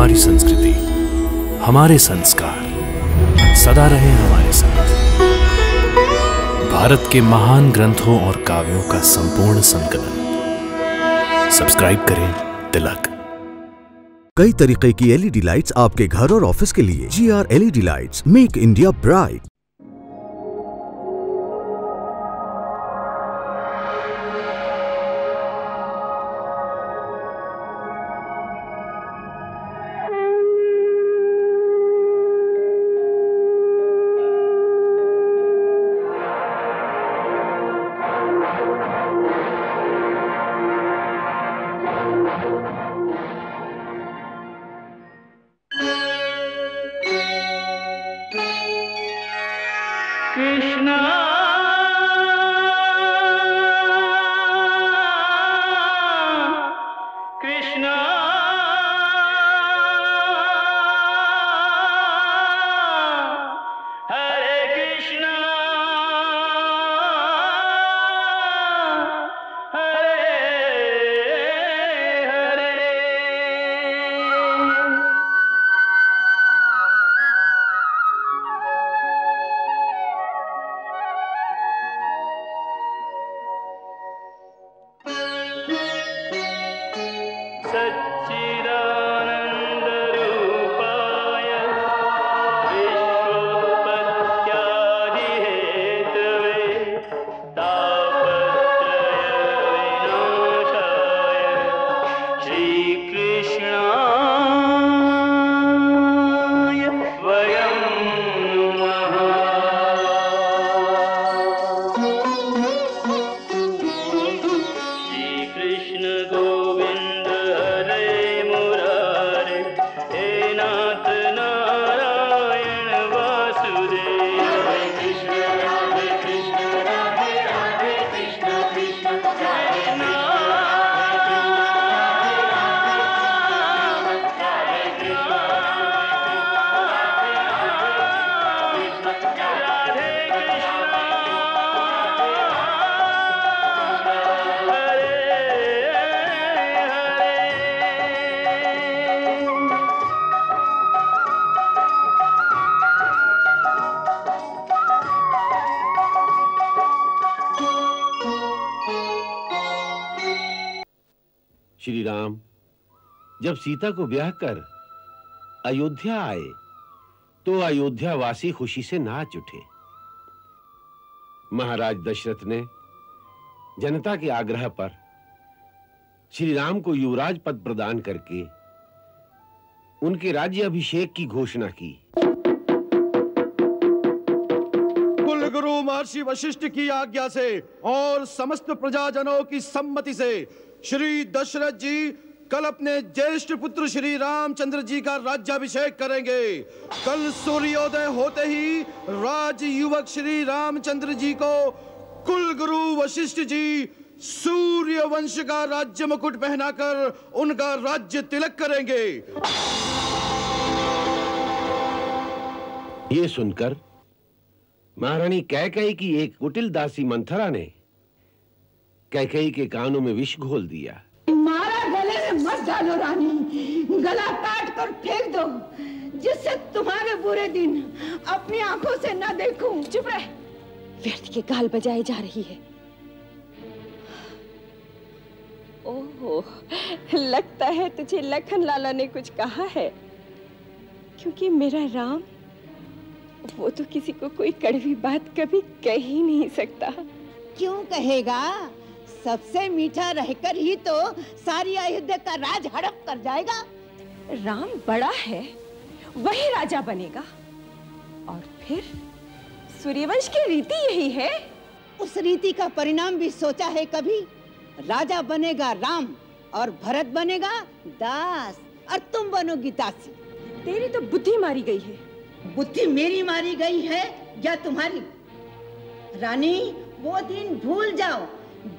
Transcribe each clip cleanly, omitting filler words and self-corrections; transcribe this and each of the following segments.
हमारी संस्कृति, हमारे संस्कार सदा रहे हमारे साथ। भारत के महान ग्रंथों और काव्यों का संपूर्ण संकलन। सब्सक्राइब करें तिलक। कई तरीके की एलईडी लाइट्स आपके घर और ऑफिस के लिए। GR LED lights, make India bright. Krishna Krishna Hare Krishna Hare Hare. सच्चिदानंद रूपाय विश्वोत्पत्त्यादि हेतवे तापत्रय विनाशाय श्री कृष्णाय वयं नमः। श्री कृष्ण गोविंद हरे मुरारे, हे नाथ नारायण वासुदेव। हरे कृष्ण राधे कृष्ण राधे राधे कृष्ण कृष्ण हरे श्री राम जब सीता को ब्याह कर अयोध्या आए तो अयोध्या वासी खुशी से नाच उठे। महाराज दशरथ ने जनता के आग्रह पर श्री राम को युवराज पद प्रदान करके उनके राज्य अभिषेक की घोषणा की। कुल गुरु महर्षि वशिष्ठ की आज्ञा से और समस्त प्रजाजनों की सम्मति से श्री दशरथ जी कल अपने ज्येष्ठ पुत्र श्री रामचंद्र जी का राज्याभिषेक करेंगे। कल सूर्योदय होते ही राज युवक श्री रामचंद्र जी को कुल गुरु वशिष्ठ जी सूर्य वंश का राज्य मुकुट पहनाकर उनका राज्य तिलक करेंगे। ये सुनकर महारानी कैकेयी की एक कुटिल दासी मंथरा ने कैकेयी के कानों में विष घोल दिया। मारा गले में मत डालो रानी, गला काट कर फेंक दो जिससे तुम्हारे बुरे दिन अपनी आंखों से न देखूं। चुप रह, व्यर्थ के गाल बजाए जा रही है। ओह, लगता है तुझे लखन लाला ने कुछ कहा है, क्योंकि मेरा राम वो तो किसी को कोई कड़वी बात कभी कह ही नहीं सकता। क्यों कहेगा? सबसे मीठा रहकर ही तो सारी अयोध्या का राज हड़प कर जाएगा। राम बड़ा है, वही राजा बनेगा, और फिर सूर्यवंश की रीति यही है। उस रीति का परिणाम भी सोचा है कभी? राजा बनेगा राम और भरत बनेगा दास और तुम बनोगी दासी। तेरी तो बुद्धि मारी गई है। बुद्धि मेरी मारी गई है या तुम्हारी? रानी, वो दिन भूल जाओ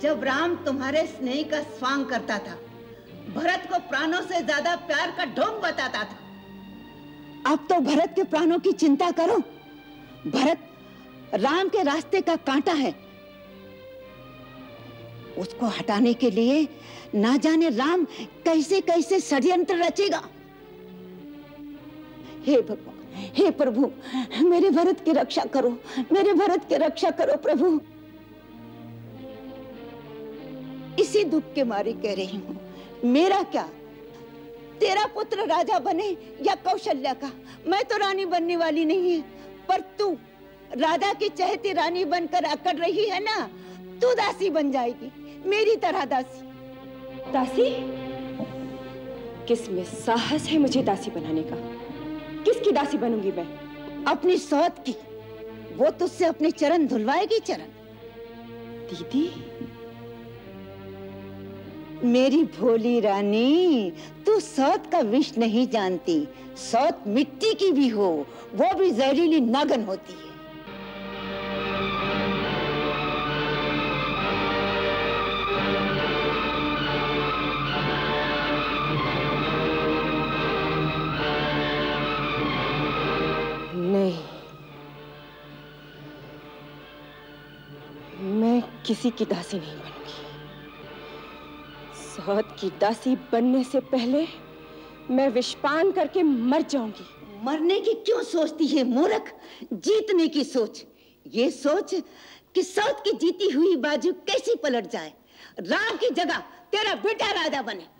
जब राम तुम्हारे स्नेह का स्वांग करता था, भरत को प्राणों से ज्यादा प्यार का ढोंग बताता था। अब तो भरत के प्राणों की चिंता करो। भरत राम के रास्ते का कांटा है। उसको हटाने के लिए ना जाने राम कैसे कैसे षड्यंत्र रचेगा। हे भगवान, हे प्रभु, मेरे भरत की रक्षा करो, मेरे भरत की रक्षा करो प्रभु। इसी दुख के मारे कह रही हूँ, मेरा क्या, तेरा पुत्र राजा बने या कौशल्या का, मैं तो रानी बनने वाली नहीं है। पर तू राजा की चहेती रानी बनकर अकड़ रही है ना, तू दासी बन जाएगी, मेरी तरह दासी। दासी? किसमें साहस है मुझे दासी बनाने का? किसकी दासी बनूंगी मैं? अपनी सौत की, वो तुझसे अपने चरण धुलवाएगी। चरण? दीदी, मेरी भोली रानी, तू सौत का विष नहीं जानती। सौत मिट्टी की भी हो, वो भी जहरीली नागन होती है। नहीं, मैं किसी की दासी नहीं बनूंगी। सौत की दासी बनने से पहले मैं विषपान करके मर जाऊंगी। मरने की क्यों सोचती है मूर्ख? जीतने की सोच। ये सोच कि सौत की जीती हुई बाजू कैसी पलट जाए, राम की जगह तेरा बेटा राजा बने।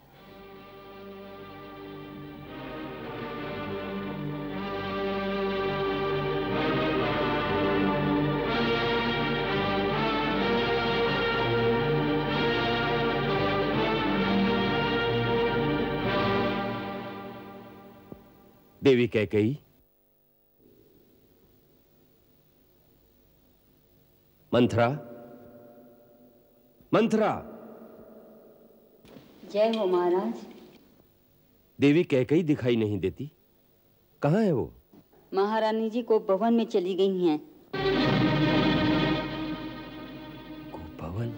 देवी कैकेयी, मंथरा, मंथरा। जय हो महाराज। देवी कैकेयी दिखाई नहीं देती, कहाँ है वो? महारानी जी को भवन में चली गई हैं। भवन?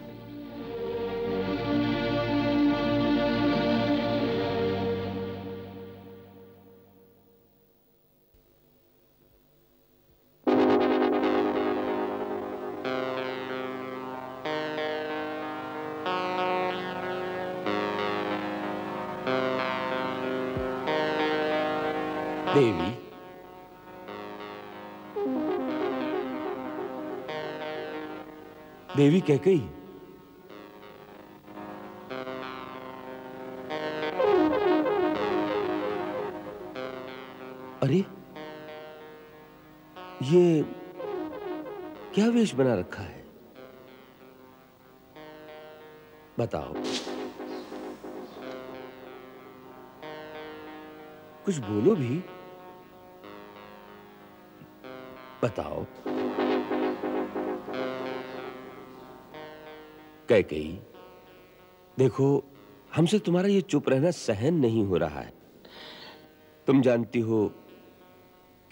देवी, देवी कैकेयी, अरे ये क्या वेश बना रखा है? बताओ, कुछ बोलो भी, बताओ। कैकेयी, देखो, हमसे तुम्हारा ये चुप रहना सहन नहीं हो रहा है। तुम जानती हो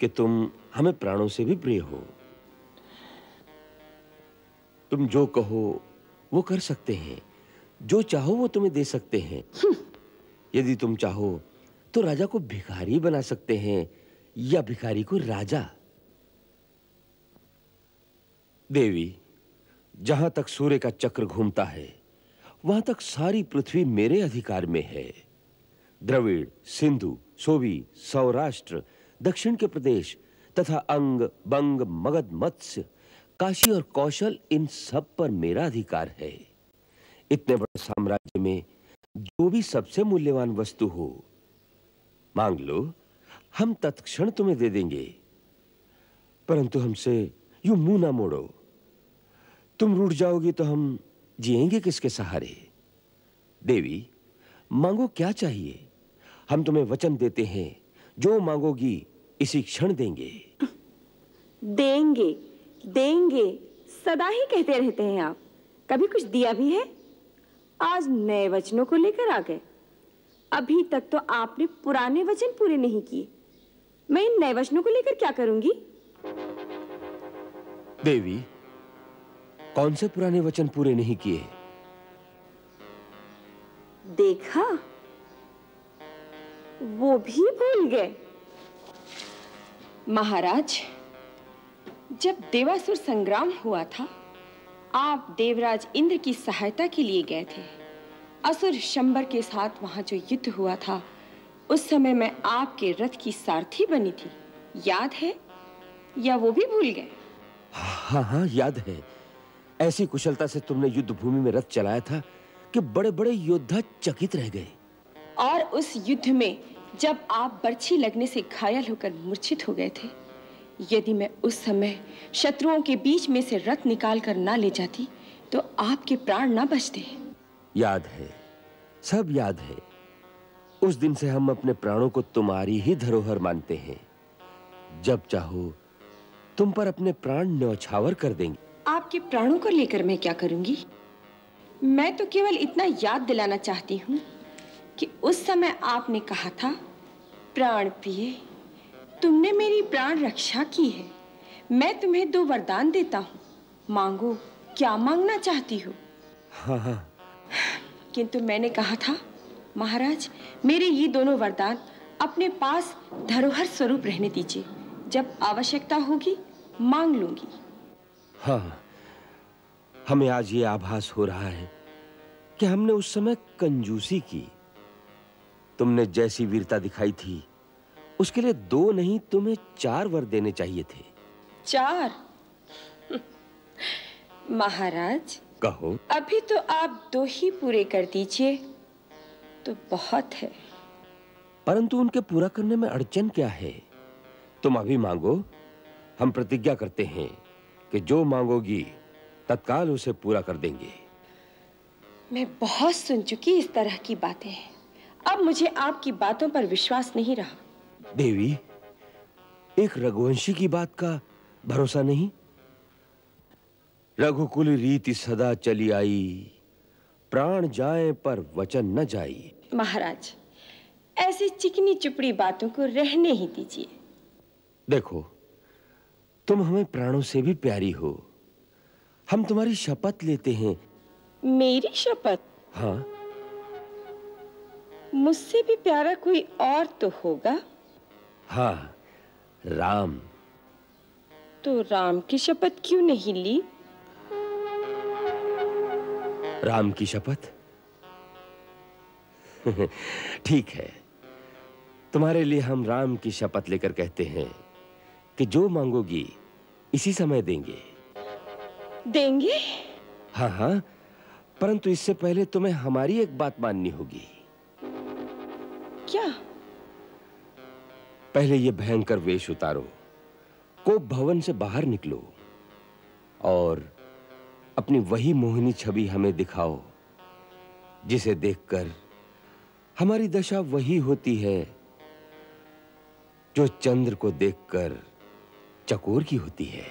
कि तुम हमें प्राणों से भी प्रिय हो। तुम जो कहो वो कर सकते हैं, जो चाहो वो तुम्हें दे सकते हैं। यदि तुम चाहो तो राजा को भिखारी बना सकते हैं या भिखारी को राजा। देवी, जहां तक सूर्य का चक्र घूमता है वहां तक सारी पृथ्वी मेरे अधिकार में है। द्रविड़, सिंधु, सोवी, सौराष्ट्र, दक्षिण के प्रदेश तथा अंग, बंग, मगध, मत्स्य, काशी और कौशल, इन सब पर मेरा अधिकार है। इतने बड़े साम्राज्य में जो भी सबसे मूल्यवान वस्तु हो मांग लो, हम तत्क्षण तुम्हें दे देंगे। परंतु हमसे यूं मुंह ना मोड़ो। तुम रूठ जाओगी तो हम जिएंगे किसके सहारे? देवी, मांगो, क्या चाहिए? हम तुम्हें वचन देते हैं, जो मांगोगी इसी क्षण देंगे। देंगे देंगे सदा ही कहते रहते हैं आप, कभी कुछ दिया भी है? आज नए वचनों को लेकर आ गए। अभी तक तो आपने पुराने वचन पूरे नहीं किए, मैं इन नए वचनों को लेकर क्या करूंगी? देवी, कौन से पुराने वचन पूरे नहीं किए? देखा, वो भी भूल गए। महाराज, जब देवासुर संग्राम हुआ था, आप देवराज इंद्र की सहायता के लिए गए थे। असुर शंबर के साथ वहां जो युद्ध हुआ था, उस समय मैं आपके रथ की सारथी बनी थी, याद है? या वो भी भूल गए? हाँ हाँ, याद है। ऐसी कुशलता से तुमने युद्ध भूमि में रथ चलाया था कि बड़े-बड़े योद्धा चकित रह गए। और उस युद्ध में जब आप बर्छी लगने से घायल होकर मूर्छित हो गए थे, यदि मैं उस समय शत्रुओं के बीच में से रथ निकाल कर ना ले जाती तो आपके प्राण ना बचते। याद है, सब याद है। उस दिन से हम अपने प्राणों को तुम्हारी ही धरोहर मानते हैं। जब चाहो तुम पर अपने प्राण न्यौछावर कर देंगे। आपके प्राणों को लेकर मैं क्या करूंगी? मैं तो केवल इतना याद दिलाना चाहती हूँ कि उस समय आपने कहा था, प्राण प्रिय, तुमने मेरी प्राण रक्षा की है। मैं तुम्हें 2 वरदान देता हूँ, मांगो, क्या मांगना चाहती हो? हाँ हाँ। किंतु मैंने कहा था, महाराज, मेरे ये दोनों वरदान अपने पास धरोहर स्वरूप रहने दीजिए। जब आवश्यकता होगी मांग लूंगी। हाँ, हमें आज ये आभास हो रहा है कि हमने उस समय कंजूसी की। तुमने जैसी वीरता दिखाई थी उसके लिए 2 नहीं, तुम्हें 4 वर देने चाहिए थे। 4? महाराज, कहो। अभी तो आप 2 ही पूरे कर दीजिए तो बहुत है। परंतु उनके पूरा करने में अड़चन क्या है? तुम अभी मांगो, हम प्रतिज्ञा करते हैं कि जो मांगोगी तत्काल उसे पूरा कर देंगे। मैं बहुत सुन चुकी इस तरह की बातें हैं। अब मुझे आपकी बातों पर विश्वास नहीं रहा। देवी, एक रघुवंशी की बात का भरोसा नहीं? रघुकुल रीति सदा चली आई, प्राण जाए पर वचन न जाई। महाराज, ऐसी चिकनी चुपड़ी बातों को रहने ही दीजिए। देखो, तुम हमें प्राणों से भी प्यारी हो। हम तुम्हारी शपथ लेते हैं। मेरी शपथ? हाँ। मुझसे भी प्यारा कोई और तो होगा। हाँ, राम। तो राम की शपथ क्यों नहीं ली? राम की शपथ? ठीक है, तुम्हारे लिए हम राम की शपथ लेकर कहते हैं कि जो मांगोगी इसी समय देंगे। देंगे? हाँ हाँ, परंतु इससे पहले तुम्हें हमारी एक बात माननी होगी। क्या? पहले ये भयंकर वेश उतारो, कोप भवन से बाहर निकलो और अपनी वही मोहिनी छवि हमें दिखाओ जिसे देखकर हमारी दशा वही होती है जो चंद्र को देखकर चकोर की होती है।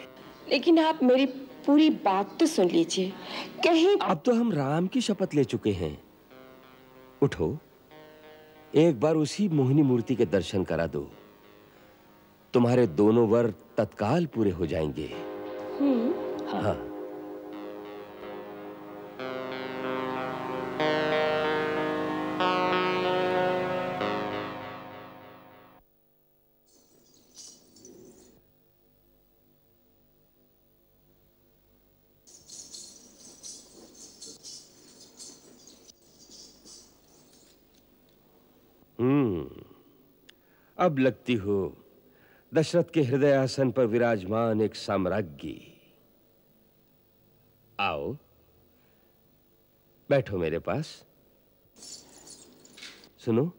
लेकिन आप मेरी पूरी बात तो सुन लीजिए। कहीं अब तो हम राम की शपथ ले चुके हैं। उठो, एक बार उसी मोहिनी मूर्ति के दर्शन करा दो। तुम्हारे दोनों वर तत्काल पूरे हो जाएंगे। हाँ। अब लगती हो दशरथ के हृदय आसन पर विराजमान एक साम्राज्ञी। आओ, बैठो मेरे पास। सुनो,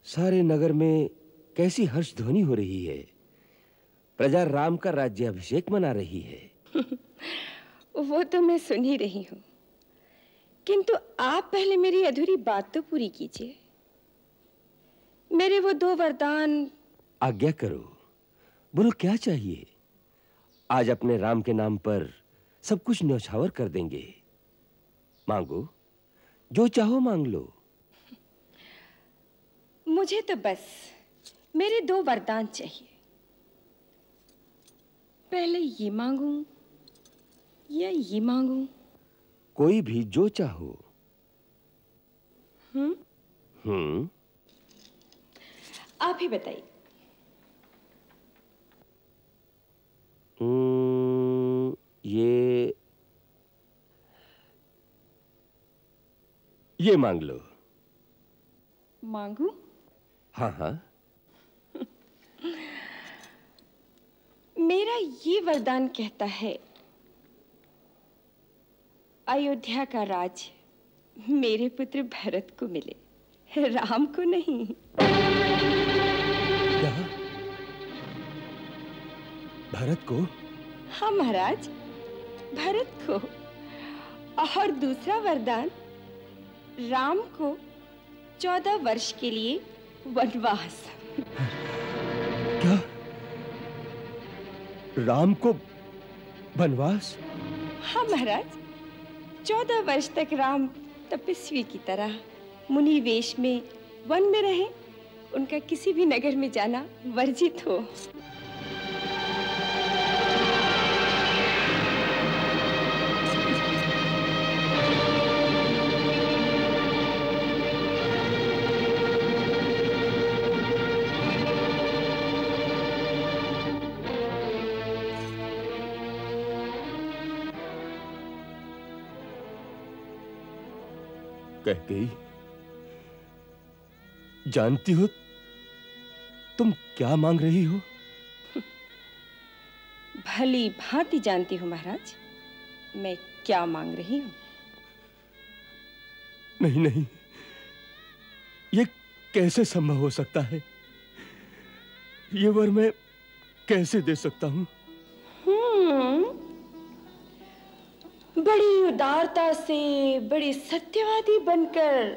सारे नगर में कैसी हर्ष ध्वनि हो रही है। प्रजा राम का राज्याभिषेक मना रही है। वो तो मैं सुन ही रही हूं, किंतु आप पहले मेरी अधूरी बात तो पूरी कीजिए। मेरे वो 2 वरदान। आज्ञा करो, बोलो क्या चाहिए। आज अपने राम के नाम पर सब कुछ न्यौछावर कर देंगे। मांगो, जो चाहो मांग लो। मुझे तो बस मेरे 2 वरदान चाहिए। पहले ये मांगूं या ये मांगूं? कोई भी, जो चाहो। आप ही बताइए। ये मांग लो। मांगू? हाँ हाँ। मेरा ये वरदान कहता है, अयोध्या का राज मेरे पुत्र भरत को मिले, राम को नहीं। क्या? भरत को? हाँ महाराज, भरत को। और दूसरा वरदान, राम को 14 वर्ष के लिए वनवास। क्या? राम को वनवास? हाँ महाराज, 14 वर्ष तक राम तपस्वी की तरह मुनि वेश में वन में रहे, उनका किसी भी नगर में जाना वर्जित हो। कैकेयी, जानती हो तुम क्या मांग रही हो? भली भांति जानती हूँ महाराज, मैं क्या मांग रही हूँ। नहीं नहीं, ये कैसे संभव हो सकता है? ये वर मैं कैसे दे सकता हूँ? बड़ी उदारता से, बड़ी सत्यवादी बनकर,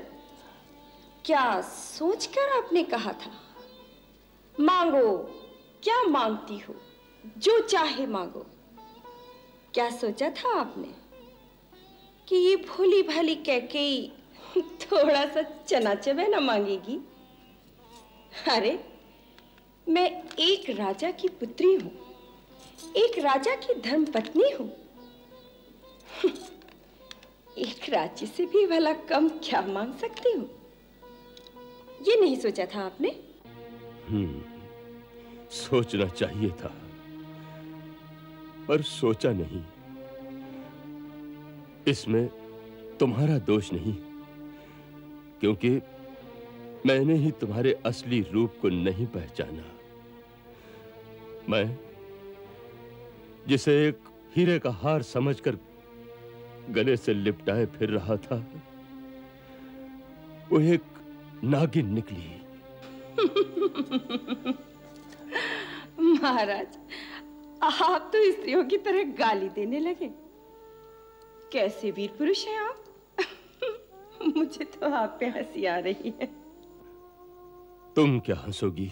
क्या सोचकर आपने कहा था? मांगो, क्या मांगती हो, जो चाहे मांगो। क्या सोचा था आपने कि ये भोली भाली कैकेयी थोड़ा सा चना चबेना मांगेगी? अरे, मैं एक राजा की पुत्री हूं, एक राजा की धर्मपत्नी हूं। एक राज्य से भी भला कम क्या मांग सकती हूँ? ये नहीं सोचा था आपने? सोचना चाहिए था, पर सोचा नहीं। इसमें तुम्हारा दोष नहीं, क्योंकि मैंने ही तुम्हारे असली रूप को नहीं पहचाना। मैं जिसे एक हीरे का हार समझकर गले से लिपटाए फिर रहा था, वो एक नागिन निकली। महाराज, आप तो स्त्रियों की तरह गाली देने लगे। कैसे वीर पुरुष हैं आप? मुझे तो आप पे हंसी आ रही है। तुम क्या हंसोगी?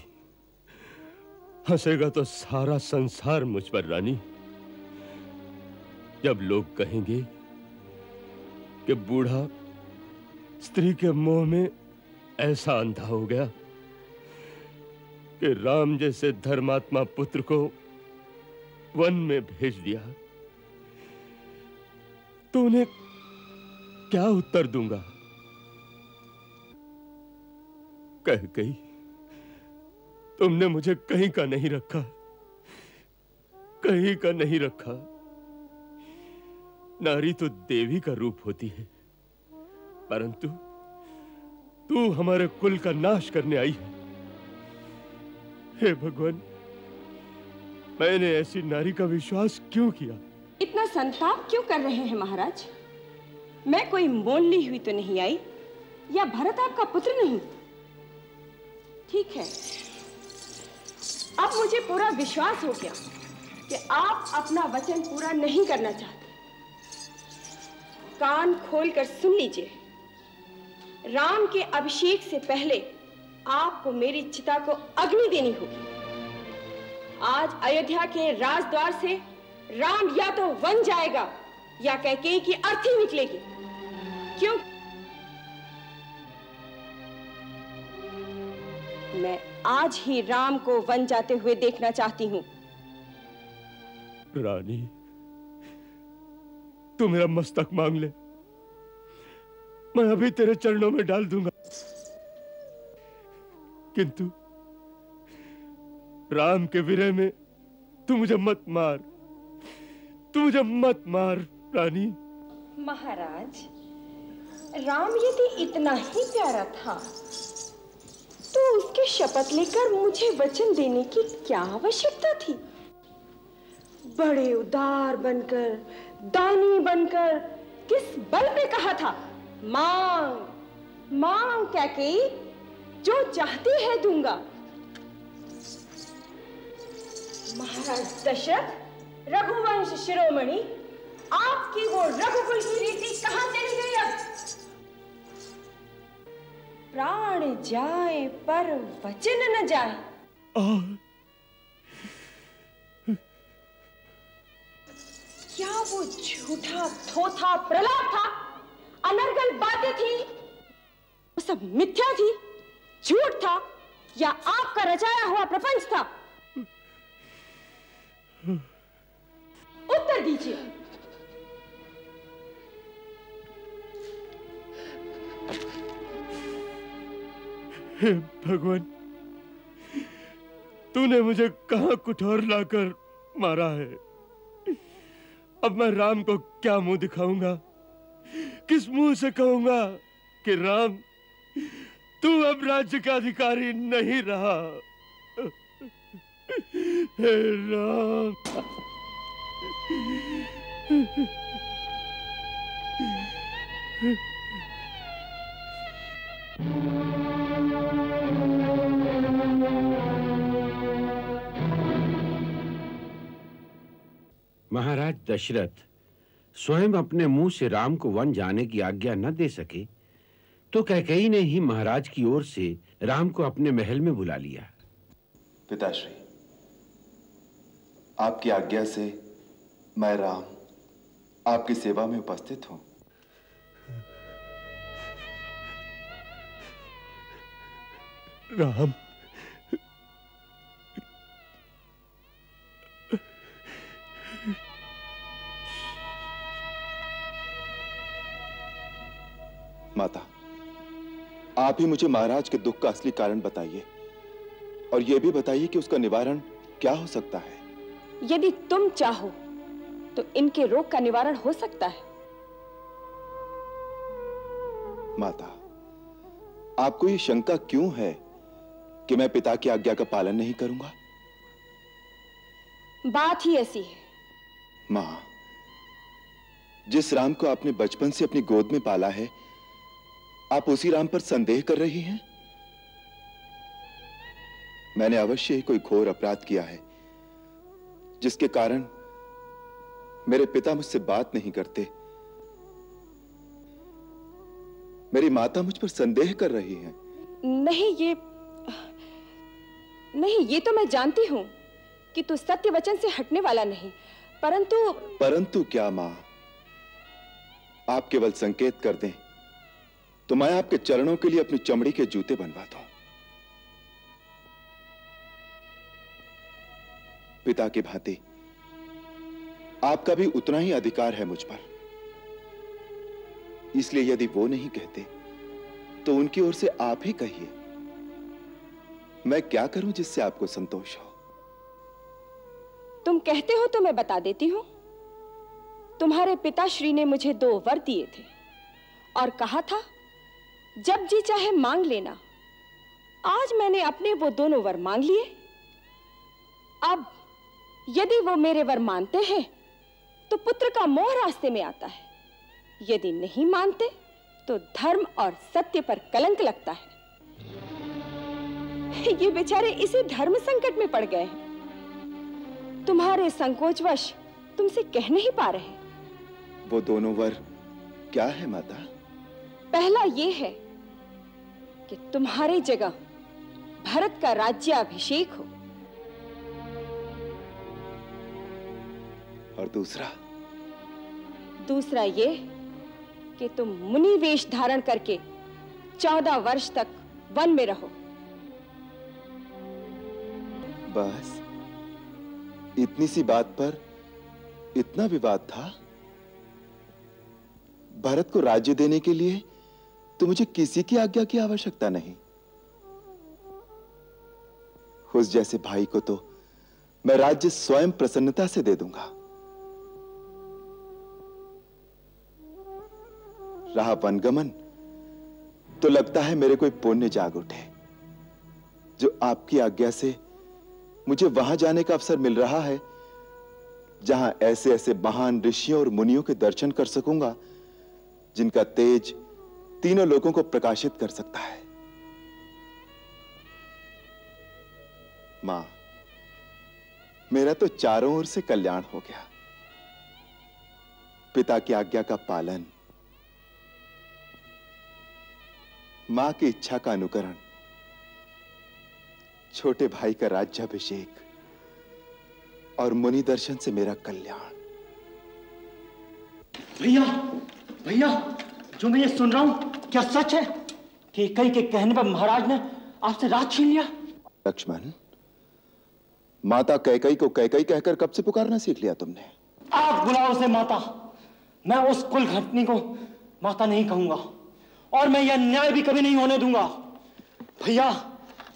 हंसेगा तो सारा संसार मुझ पर रानी। जब लोग कहेंगे कि बूढ़ा स्त्री के मोह में ऐसा अंधा हो गया कि राम जैसे धर्मात्मा पुत्र को वन में भेज दिया, तो उन्हें क्या उत्तर दूंगा? कैकेयी, तुमने मुझे कहीं का नहीं रखा, कहीं का नहीं रखा। नारी तो देवी का रूप होती है, परंतु तू हमारे कुल का नाश करने आई है। हे भगवान, मैंने ऐसी नारी का विश्वास क्यों किया? इतना संताप क्यों कर रहे हैं महाराज? मैं कोई मोल ली हुई तो नहीं आई, या भरत आपका पुत्र नहीं? ठीक है, अब मुझे पूरा विश्वास हो गया कि आप अपना वचन पूरा नहीं करना चाहते। कान खोलकर सुन लीजिए, राम के अभिषेक से पहले आपको मेरी चिता को अग्नि देनी होगी। आज अयोध्या के राजद्वार से राम या तो वन जाएगा या कैकेयी की अर्थी निकलेगी। क्यों? मैं आज ही राम को वन जाते हुए देखना चाहती हूं। रानी, तू मेरा मस्तक मांग ले, मैं अभी तेरे चरणों में डाल दूंगा। किंतु राम के विरह में तू मुझे मत मार, तू मुझे मत मार रानी। महाराज, राम यदि इतना ही प्यारा था शपथ लेकर मुझे वचन देने की क्या आवश्यकता थी? बड़े उदार बनकर, दानी बनकर किस बल पे कहा था? मांग मांग कैकेयी, जो चाहती है दूंगा। महाराज दशरथ, रघुवंश शिरोमणि, आपकी वो रघुकुल की रीति कहां चली गई? अब प्राण जाए पर वचन न जाए। क्या वो झूठा थोथा प्रलाप था? अनर्गल बातें थी? वो सब मिथ्या थी, झूठ था, या आपका रचाया हुआ प्रपंच था? उत्तर दीजिए। हे भगवान, तूने मुझे कहां कुठार लाकर मारा है? अब मैं राम को क्या मुंह दिखाऊंगा? किस मुंह से कहूंगा कि राम, तू अब राज्य का अधिकारी नहीं रहा? हे राम, महाराज दशरथ स्वयं अपने मुंह से राम को वन जाने की आज्ञा न दे सके तो कैकेयी ने ही महाराज की ओर से राम को अपने महल में बुला लिया। पिताश्री, आपकी आज्ञा से मैं राम आपकी सेवा में उपस्थित हूं। राम, माता, आप ही मुझे महाराज के दुख का असली कारण बताइए और यह भी बताइए कि उसका निवारण क्या हो सकता है। यदि तुम चाहो तो इनके रोग का निवारण हो सकता है। माता, आपको ये शंका क्यों है कि मैं पिता की आज्ञा का पालन नहीं करूंगा? बात ही ऐसी है। मां, जिस राम को आपने बचपन से अपनी गोद में पाला है, आप उसी राम पर संदेह कर रही हैं? मैंने अवश्य ही कोई घोर अपराध किया है जिसके कारण मेरे पिता मुझसे बात नहीं करते। मेरी माता मुझ पर संदेह कर रही हैं। नहीं, ये तो मैं जानती हूं कि तू सत्य वचन से हटने वाला नहीं, परंतु क्या मां? आप केवल संकेत कर दें तो मैं आपके चरणों के लिए अपनी चमड़ी के जूते बनवाता हूं। पिता की भांति आपका भी उतना ही अधिकार है मुझ पर, इसलिए यदि वो नहीं कहते तो उनकी ओर से आप ही कहिए। मैं क्या करूं जिससे आपको संतोष हो? तुम कहते हो तो मैं बता देती हूं। तुम्हारे पिताश्री ने मुझे 2 वर दिए थे और कहा था जब जी चाहे मांग लेना। आज मैंने अपने वो दोनों वर मांग लिए। अब यदि वो मेरे वर मानते हैं तो पुत्र का मोह रास्ते में आता है, यदि नहीं मानते तो धर्म और सत्य पर कलंक लगता है। ये बेचारे इसी धर्म संकट में पड़ गए हैं। तुम्हारे संकोचवश तुमसे कह नहीं पा रहे। वो दोनों वर क्या है माता? पहला ये है कि तुम्हारी जगह भरत का राज्याभिषेक हो, और दूसरा ये कि तुम मुनि वेश धारण करके 14 वर्ष तक वन में रहो। बस इतनी सी बात पर इतना विवाद था? भारत को राज्य देने के लिए तो मुझे किसी की आज्ञा की आवश्यकता नहीं। उस जैसे भाई को तो मैं राज्य स्वयं प्रसन्नता से दे दूंगा। रहा वनगमन, तो लगता है मेरे कोई पुण्य जाग उठे जो आपकी आज्ञा से मुझे वहां जाने का अवसर मिल रहा है जहां ऐसे ऐसे महान ऋषियों और मुनियों के दर्शन कर सकूंगा जिनका तेज तीनों लोगों को प्रकाशित कर सकता है। मां, मेरा तो चारों ओर से कल्याण हो गया। पिता की आज्ञा का पालन, मां की इच्छा का अनुकरण, छोटे भाई का राज्याभिषेक और मुनि दर्शन से मेरा कल्याण। भैया, भैया, जो मैं ये सुन रहा हूं क्या सच है कि कई के कहने पर महाराज ने आपसे राज छीन लिया? लक्ष्मण, माता कैकई को कैकई कहकर कब से पुकारना सीख लिया तुमने? आप बुलाओ उसे माता। मैं उस कुल घटनी को माता नहीं कहूंगा और मैं यह न्याय भी कभी नहीं होने दूंगा। भैया,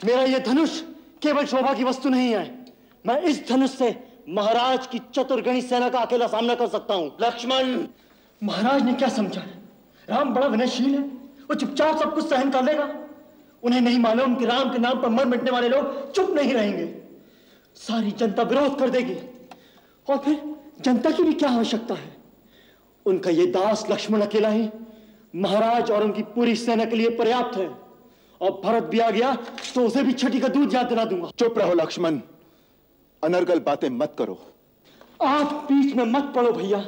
मेरा यह धनुष केवल शोभा की वस्तु नहीं है। मैं इस धनुष से महाराज की चतुर्गणी सेना का अकेला सामना कर सकता हूं। लक्ष्मण, महाराज ने क्या समझा है? राम बड़ा विनयशील है, वो चुपचाप सब कुछ सहन कर लेगा। उन्हें नहीं मालूम कि राम के नाम पर मर मिटने वाले लोग चुप नहीं रहेंगे। सारी जनता विरोध कर देगी और फिर जनता की भी क्या आवश्यकता है? उनका ये दास लक्ष्मण अकेला ही महाराज और उनकी पूरी सेना के लिए पर्याप्त है। और भरत भी आ गया तो उसे भी छठी का दूध याद दिला दूंगा। चुप रहो लक्ष्मण, अनर्गल बातें मत करो। आप बीच में मत पड़ो भैया।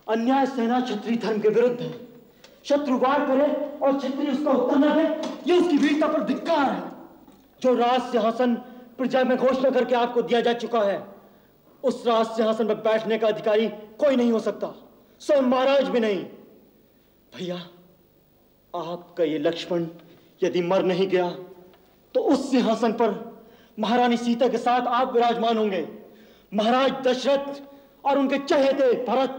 अन्याय सेना क्षत्रिय धर्म के विरुद्ध है। शत्रु वार करे और क्षत्रिय उसका उत्तर न दे, ये उसकी वीरता पर धिक्कार है। जो राज सिंहासन प्रजा में घोषणा करके आपको दिया जा चुका है, उस राज सिंहासन पर बैठने का अधिकारी कोई नहीं हो सकता, स्वयं महाराज भी नहीं। भैया, आपका ये लक्ष्मण यदि मर नहीं गया तो उस सिंहासन पर महारानी सीता के साथ आप विराजमान होंगे। महाराज दशरथ और उनके चहेते भरत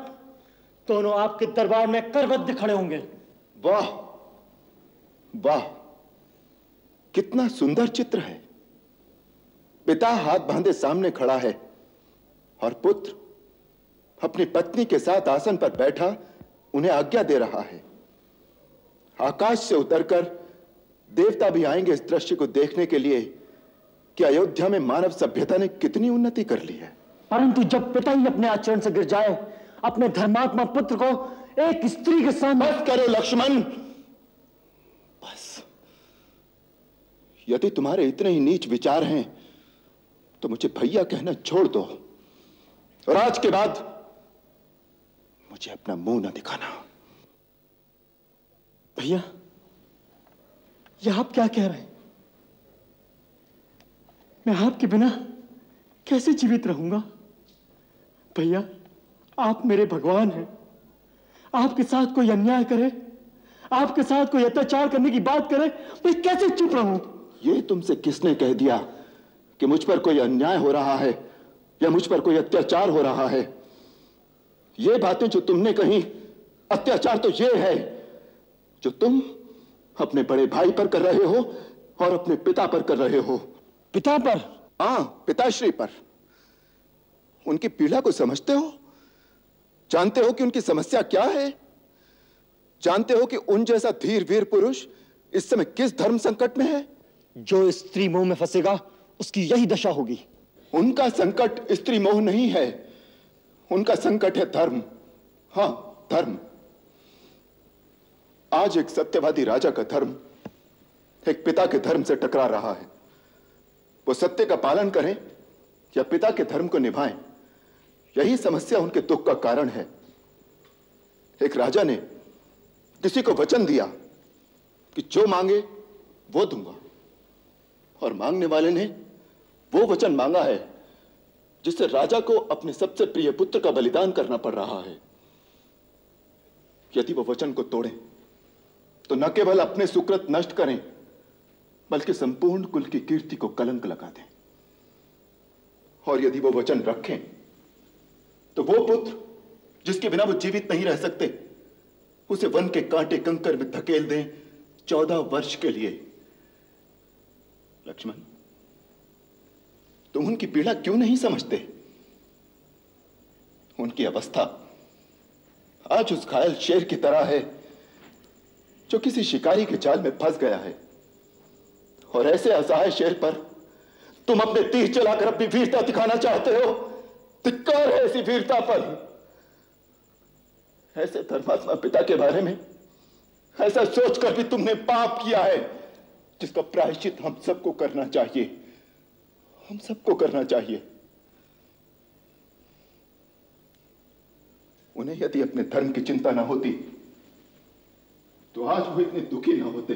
दोनों आपके दरबार में करबद्ध खड़े होंगे। वाह वाह, कितना सुंदर चित्र है। पिता हाथ बांधे सामने खड़ा है और पुत्र अपनी पत्नी के साथ आसन पर बैठा उन्हें आज्ञा दे रहा है। आकाश से उतरकर देवता भी आएंगे इस दृश्य को देखने के लिए कि अयोध्या में मानव सभ्यता ने कितनी उन्नति कर ली है। परंतु जब पिता ही अपने आचरण से गिर जाए, अपने धर्मात्मा पुत्र को एक स्त्री के सामने। बस करो लक्ष्मण, बस। यदि तुम्हारे इतने ही नीच विचार हैं तो मुझे भैया कहना छोड़ दो और आज के बाद मुझे अपना मुंह न दिखाना। भैया, यह आप क्या कह रहे हैं? मैं आपके बिना कैसे जीवित रहूंगा? भैया, आप मेरे भगवान हैं। आपके साथ कोई अन्याय करे, आपके साथ कोई अत्याचार करने की बात करे, मैं कैसे चुप रहूं? ये तुमसे किसने कह दिया कि मुझ पर कोई अन्याय हो रहा है या मुझ पर कोई अत्याचार हो रहा है? ये बातें जो तुमने कही, अत्याचार तो ये है जो तुम अपने बड़े भाई पर कर रहे हो और अपने पिता पर कर रहे हो। पिता पर? हां, पिताश्री पर। उनकी पीड़ा को समझते हो? जानते हो कि उनकी समस्या क्या है? जानते हो कि उन जैसा धीर वीर पुरुष इस समय किस धर्म संकट में है? जो स्त्री मोह में फंसेगा उसकी यही दशा होगी। उनका संकट स्त्री मोह नहीं है, उनका संकट है धर्म। हां, धर्म। आज एक सत्यवादी राजा का धर्म एक पिता के धर्म से टकरा रहा है। वो सत्य का पालन करें या पिता के धर्म को निभाएं, यही समस्या उनके दुख का कारण है। एक राजा ने किसी को वचन दिया कि जो मांगे वो दूंगा, और मांगने वाले ने वो वचन मांगा है जिससे राजा को अपने सबसे प्रिय पुत्र का बलिदान करना पड़ रहा है। यदि वो वचन को तोड़ें तो न केवल अपने सुकृत नष्ट करें बल्कि संपूर्ण कुल की कीर्ति को कलंक लगा दें। और यदि वो वचन रखें तो वो पुत्र जिसके बिना वो जीवित नहीं रह सकते, उसे वन के कांटे कंकर में धकेल दें 14 वर्ष के लिए। लक्ष्मण, तुम उनकी पीड़ा क्यों नहीं समझते? उनकी अवस्था आज उस घायल शेर की तरह है जो किसी शिकारी के जाल में फंस गया है और ऐसे असहाय शेर पर तुम अपने तीर चलाकर अपनी वीरता दिखाना चाहते हो। धिक्कार है ऐसी वीरता पर। ऐसे धर्मात्मा पिता के बारे में ऐसा सोचकर भी तुमने पाप किया है, जिसका प्रायश्चित हम सबको करना चाहिए। हम सबको करना चाहिए। उन्हें यदि अपने धर्म की चिंता ना होती तो आज वो इतने दुखी ना होते।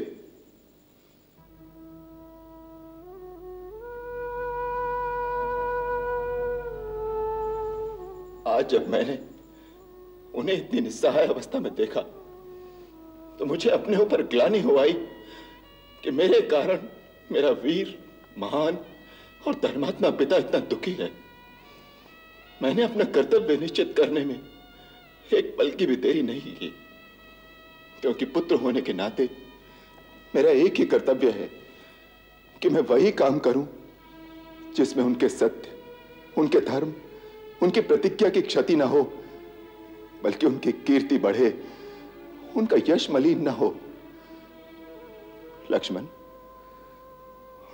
आज जब मैंने उन्हें इतनी निस्सहाय अवस्था में देखा तो मुझे अपने ऊपर ग्लानि हो आई कि मेरे कारण मेरा वीर, महान और धर्मात्मा पिता इतना दुखी है। मैंने अपना कर्तव्य निश्चित करने में एक पल की भी देरी नहीं की, क्योंकि पुत्र होने के नाते मेरा एक ही कर्तव्य है कि मैं वही काम करूं जिसमें उनके सत्य, उनके धर्म, उनकी प्रतिज्ञा की क्षति ना हो, बल्कि उनकी कीर्ति बढ़े, उनका यश मलिन ना हो। लक्ष्मण,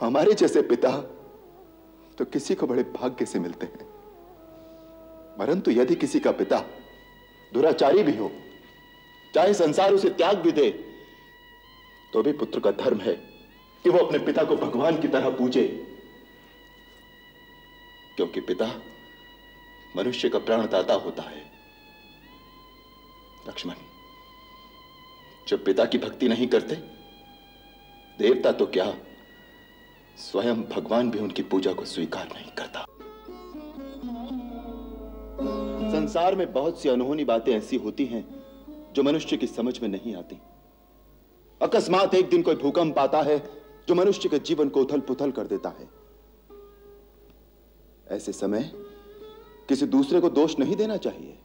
हमारे जैसे पिता तो किसी को बड़े भाग्य से मिलते हैं, परंतु यदि किसी का पिता दुराचारी भी हो, चाहे संसार उसे त्याग भी दे, तो भी पुत्र का धर्म है कि वो अपने पिता को भगवान की तरह पूजे, क्योंकि पिता मनुष्य का प्राणदाता होता है। लक्ष्मण, जो पिता की भक्ति नहीं करते, देवता तो क्या, स्वयं भगवान भी उनकी पूजा को स्वीकार नहीं करता। संसार में बहुत सी अनहोनी बातें ऐसी होती हैं जो मनुष्य की समझ में नहीं आती। अकस्मात एक दिन कोई भूकंप आता है जो मनुष्य के जीवन को उथल पुथल कर देता है। ऐसे समय किसी दूसरे को दोष नहीं देना चाहिए,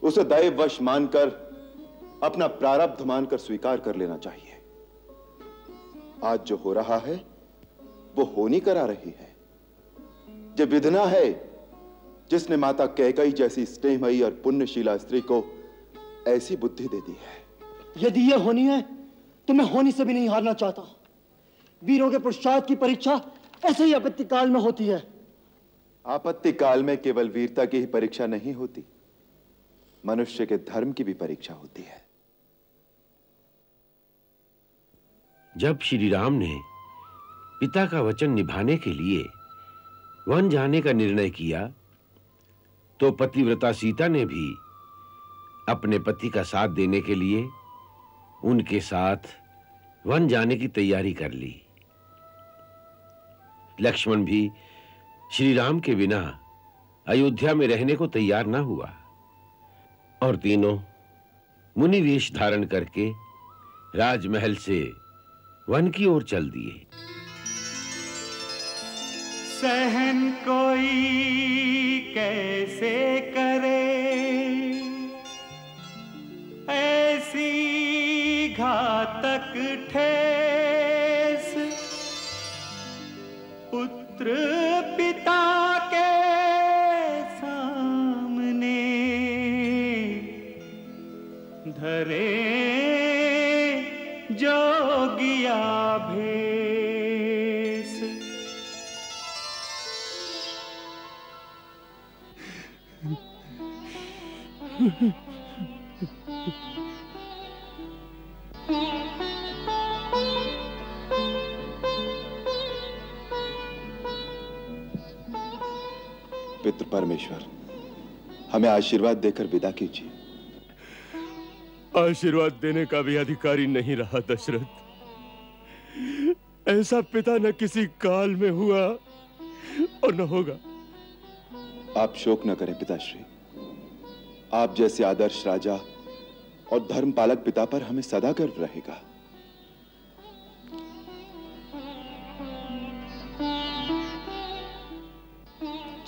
उसे दैववश मानकर, अपना प्रारब्ध मानकर स्वीकार कर लेना चाहिए। आज जो हो रहा है वो होनी करा रही है। जो विधना है जिसने माता कैकेयी जैसी स्नेहमयी और पुण्यशीला स्त्री को ऐसी बुद्धि दे दी है। यदि यह होनी है तो मैं होनी से भी नहीं हारना चाहता। वीरों के पुरुषार्थ की परीक्षा ऐसे ही आपत्ति काल में होती है। आपत्ति काल में केवल वीरता की ही परीक्षा नहीं होती, मनुष्य के धर्म की भी परीक्षा होती है। जब श्री राम ने पिता का वचन निभाने के लिए वन जाने का निर्णय किया, तो पतिव्रता सीता ने भी अपने पति का साथ देने के लिए उनके साथ वन जाने की तैयारी कर ली। लक्ष्मण भी श्री राम के बिना अयोध्या में रहने को तैयार ना हुआ और तीनों मुनि वेश धारण करके राजमहल से वन की ओर चल दिए। सहन कोई कैसे करे ऐसी घातक ठेस, पुत्र पिता के सामने धरे जोगिया भेस। पितृ परमेश्वर, हमें आशीर्वाद देकर विदा कीजिए। आशीर्वाद देने का भी अधिकारी नहीं रहा दशरथ। ऐसा पिता न किसी काल में हुआ और न होगा। आप शोक न करें पिताश्री। आप जैसे आदर्श राजा और धर्म पालक पिता पर हमें सदा गर्व रहेगा।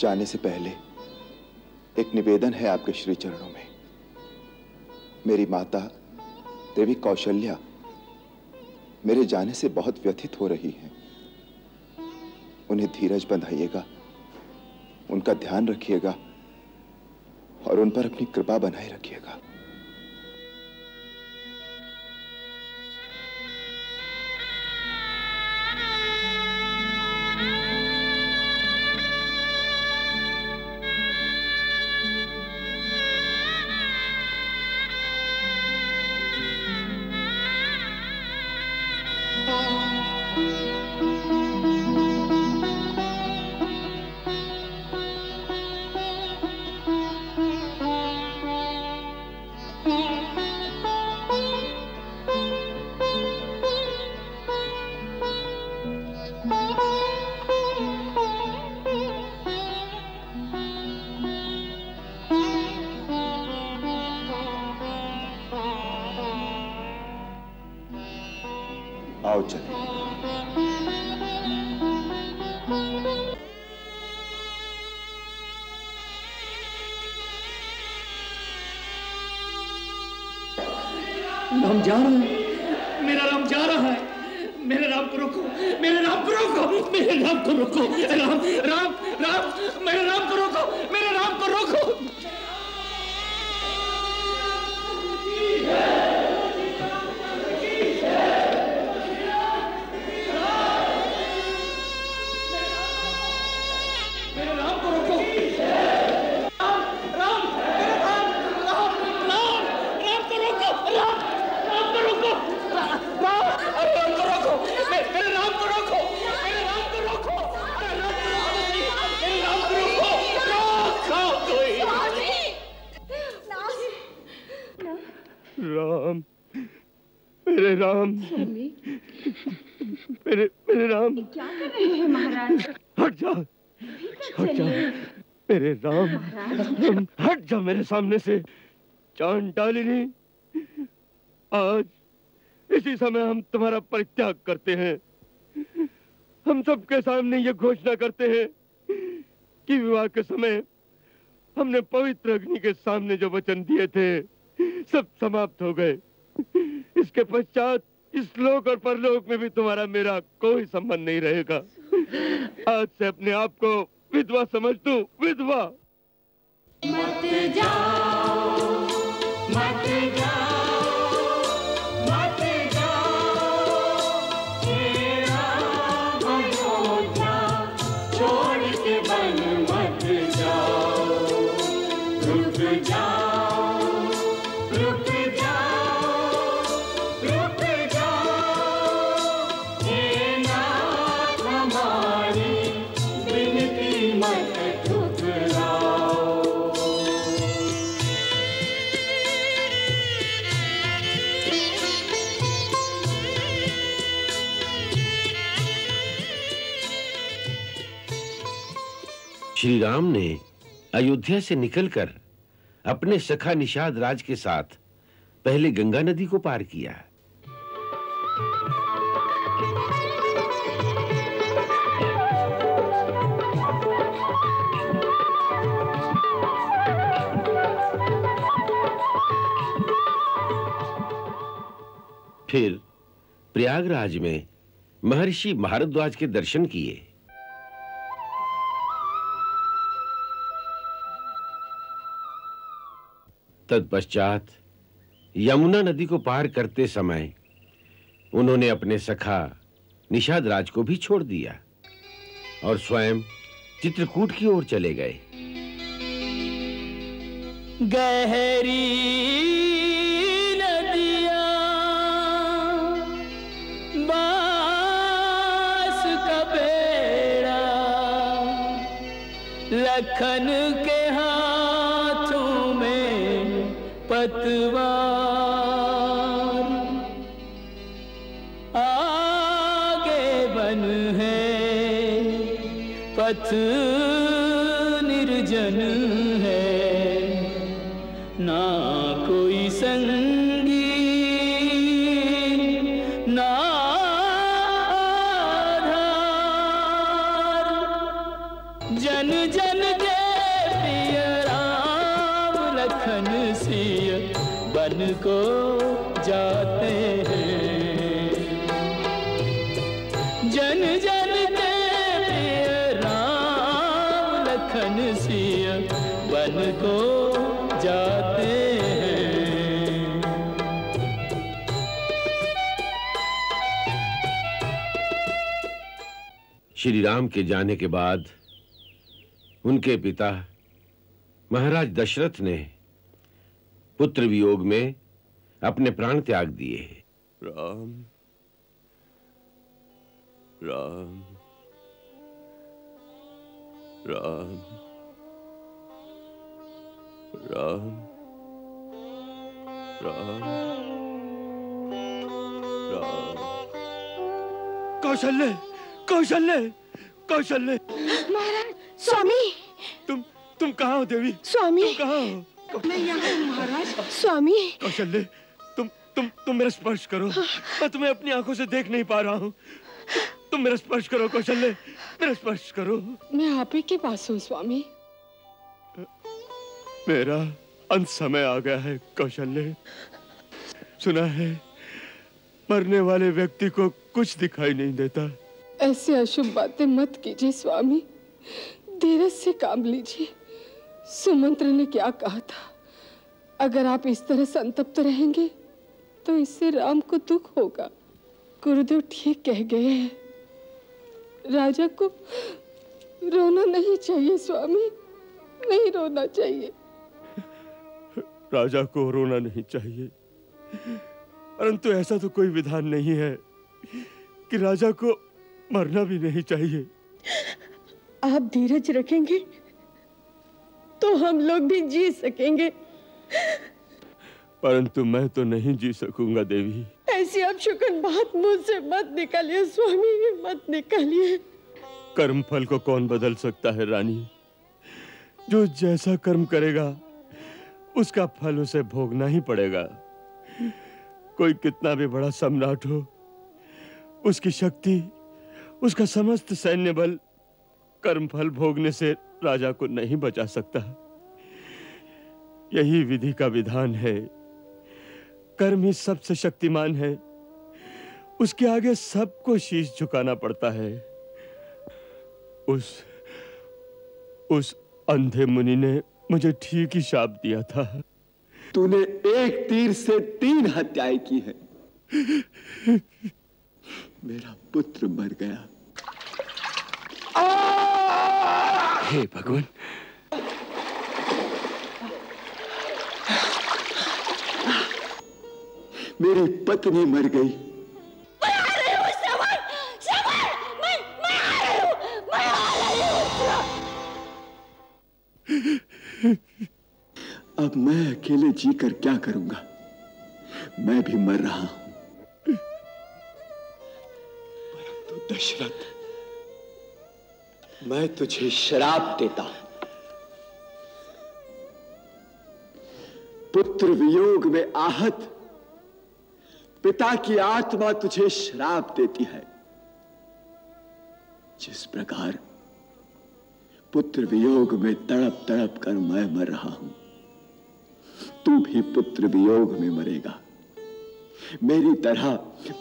जाने से पहले एक निवेदन है आपके श्री चरणों में। मेरी माता देवी कौशल्या मेरे जाने से बहुत व्यथित हो रही हैं। उन्हें धीरज बंधाइएगा, उनका ध्यान रखिएगा और उन पर अपनी कृपा बनाए रखिएगा। राम जा रहा है, मेरा राम जा रहा है। मेरे राम को रोको, मेरे राम को रोको, मेरे राम को रोको, राम राम राम, मेरे राम को रोको, मेरे राम को रोको। राम, मेरे राम, मेरे राम, क्या कर रहे हैं महाराज? हट जा, हट जा, मेरे राम, हट जा मेरे सामने से। चांडालिनी, आज इसी समय हम तुम्हारा परित्याग करते हैं। हम सबके सामने ये घोषणा करते हैं कि विवाह के समय हमने पवित्र अग्नि के सामने जो वचन दिए थे सब समाप्त हो गए। इसके पश्चात इस लोक और परलोक में भी तुम्हारा मेरा कोई संबंध नहीं रहेगा। आज से अपने आप को विधवा समझ तू, विधवा। मत जाओ, मत जाओ, मत जाओ, तेरा अयोध्या छोड़ के बन मत जाओ, रुक जाओ, रुक जाओ, रुक जाओ, हे नाथ हमारी विनती मत ठुकराओ। श्री राम ने अयोध्या से निकलकर अपने सखा निषाद राज के साथ पहले गंगा नदी को पार किया। फिर प्रयागराज में महर्षि भारद्वाज के दर्शन किए। तत्पश्चात यमुना नदी को पार करते समय उन्होंने अपने सखा निषाद राज को भी छोड़ दिया और स्वयं चित्रकूट की ओर चले गए। गहरी नदियाँ बांस का बेड़ा, लखन के हाथों में पतवार, आगे बन है पथ निर्जन है, ना कोई संगी ना आधार, जन जन के प्रिय राम लखन सिय बन को जाते हैं, जन जन के प्रिय राम लखन सिय बन को जाते हैं। श्री राम के जाने के बाद उनके पिता महाराज दशरथ ने पुत्र वियोग में अपने प्राण त्याग दिए। राम, राम, राम, राम, राम, राम। कौशल्य, कौशल्य, कौशल्य। महाराज, स्वामी। तुम कहाँ हो देवी? स्वामी। तुम कहाँ हो? मैं यहाँ हूँ महाराज। स्वामी। कौशल्य, तुम मेरा स्पर्श करो। मैं तुम्हें अपनी आंखों से देख नहीं पा रहा हूँ। तुम मेरा स्पर्श करो कौशल्य, मेरा स्पर्श करो। मैं आप ही के पास हूँ स्वामी। मेरा अंत समय आ गया है कौशल्य। सुना है मरने वाले व्यक्ति को कुछ दिखाई नहीं देता। ऐसे अशुभ बातें मत कीजिए स्वामी, धीरज से काम लीजिए। सुमंत्र ने क्या कहा था, अगर आप इस तरह संतप्त रहेंगे तो इससे राम को दुख होगा। गुरुदेव ठीक कह गए हैं, राजा को रोना नहीं चाहिए स्वामी, नहीं रोना चाहिए। राजा को रोना नहीं चाहिए, परंतु ऐसा तो कोई विधान नहीं है कि राजा को मरना भी नहीं चाहिए। आप धीरज रखेंगे तो हम लोग भी जी सकेंगे। परंतु मैं तो नहीं जी सकूंगा देवी। ऐसी अपशकुन बात मुंह से मत निकालिए स्वामी, मत निकालिए। कर्म फल को कौन बदल सकता है रानी? जो जैसा कर्म करेगा उसका फल उसे भोगना ही पड़ेगा। कोई कितना भी बड़ा सम्राट हो, उसकी शक्ति, उसका समस्त सैन्य बल कर्म फल भोगने से राजा को नहीं बचा सकता। यही विधि का विधान है। कर्म ही सबसे शक्तिमान है, उसके आगे सबको शीश झुकाना पड़ता है। उस अंधे मुनि ने मुझे ठीक ही शाप दिया था। तूने एक तीर से 3 हत्याएं की है। मेरा पुत्र मर गया। हे भगवान, मेरी पत्नी मर गई। अब मैं अकेले जीकर क्या करूंगा? मैं भी मर रहा हूं। परंतु दशरथ, मैं तुझे श्राप देता हूं। पुत्र वियोग में आहत पिता की आत्मा तुझे श्राप देती है। जिस प्रकार पुत्र वियोग में तड़प तड़प कर मैं मर रहा हूं, तू भी पुत्र वियोग में मरेगा। मेरी तरह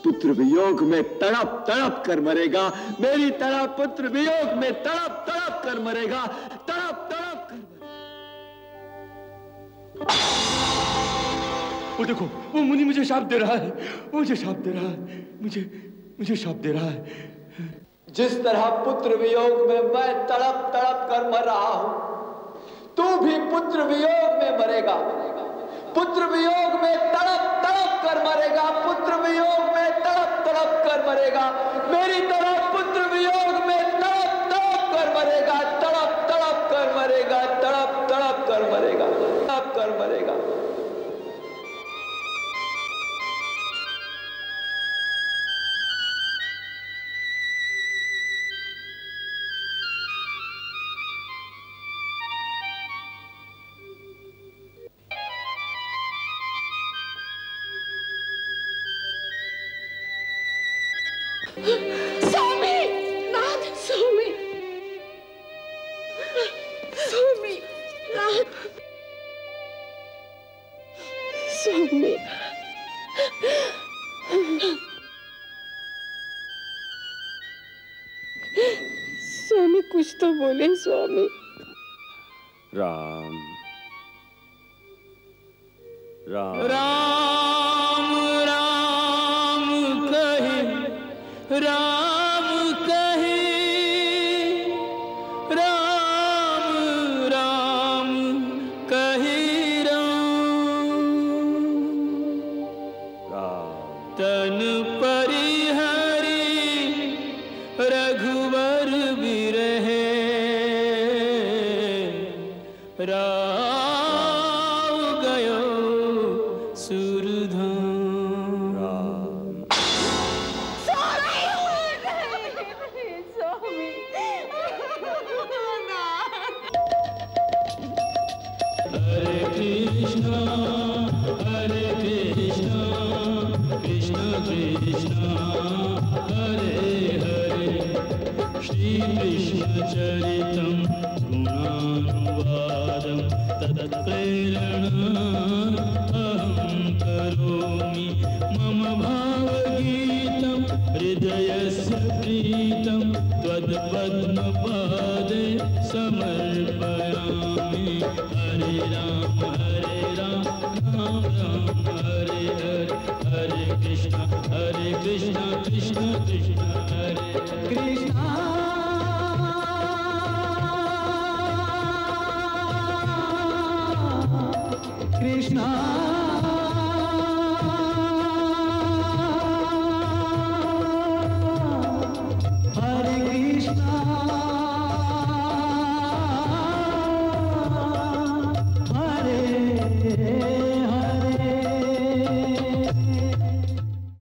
पुत्र वियोग में तड़प तड़प कर मरेगा। मेरी तरह पुत्र वियोग में तड़प तड़प कर मरेगा। तड़प तड़प कर। वो देखो, वो मुनि मुझे शाप दे रहा है, मुझे शाप दे रहा है, मुझे शाप दे रहा है। जिस तरह पुत्र वियोग में मैं तड़प तड़प कर मर रहा हूं, तू भी पुत्र वियोग में मरेगा। पुत्र वियोग में तड़प तड़प कर मरेगा। पुत्र वियोग में तड़प तड़प कर मरेगा। मेरी तरह पुत्र वियोग में तड़प तड़प कर मरेगा। तड़प तड़प कर मरेगा। तड़प तड़प कर मरेगा। तड़प कर मरेगा। स्वामी, नाथ, स्वामी, स्वामी, नाथ, स्वामी, स्वामी कुछ तो बोले स्वामी। राम राम राम राम कहे, राम कहे, राम राम कहे, राम तन परिहरि रघुवर बिरहे, राव गयो सुरधाम। राम हरे कृष्णा कृष्ण कृष्ण हरे श्रीकृष्णचरितं गुणानुवादं तत्प्रेरणा अहं करोमि मम भावगीतं हृदयस्य प्रीतं त्वत्पद्मपादे समर्पयामि हरे राम राम राम हरे हरे हरे कृष्ण कृष्ण कृष्ण हरे कृष्णा कृष्णा हरे कृष्णा